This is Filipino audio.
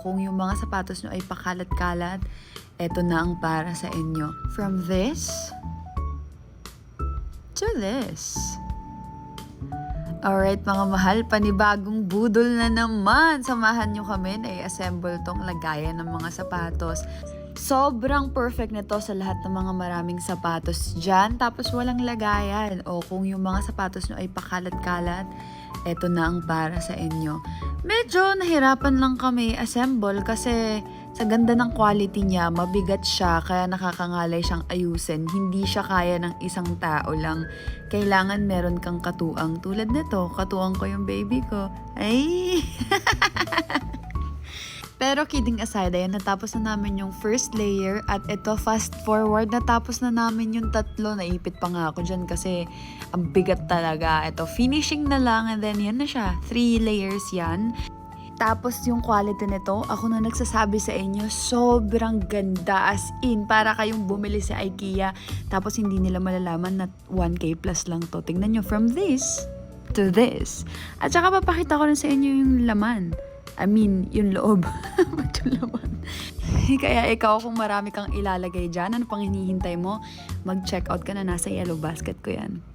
kung yung mga sapatos nyo ay pakalat-kalat, eto na ang para sa inyo. From this to this. Alright mga mahal, panibagong budol na naman. Samahan nyo kami na i-assemble tong lagayan ng mga sapatos. Sobrang perfect nito sa lahat ng mga maraming sapatos dyan. Tapos walang lagayan. O kung yung mga sapatos nyo ay pakalat-kalat, eto na ang para sa inyo. Medyo nahirapan lang kami assemble kasi sa ganda ng quality niya, mabigat siya, kaya nakakangalay siyang ayusin. Hindi siya kaya ng isang tao lang. Kailangan meron kang katuang tulad nito. Katuang ko yung baby ko. Ay! Pero kidding aside, ayan, natapos na namin yung first layer at ito, fast forward, natapos na namin yung tatlo. Naipit pa nga ako dyan kasi ang bigat talaga. Ito, finishing na lang and then yan na siya. 3 layers yan. Tapos yung quality nito, ako na nagsasabi sa inyo, sobrang ganda, as in, para kayong bumili sa IKEA. Tapos hindi nila malalaman na 1K plus lang to. Tingnan nyo, from this to this. At saka papakita ko rin sa inyo yung laman. I mean, yung loob. Ba't yung laman? Kaya ikaw, kung marami kang ilalagay dyan, ano pang hinihintay mo? Mag-check out ka na, nasa yellow basket ko yan.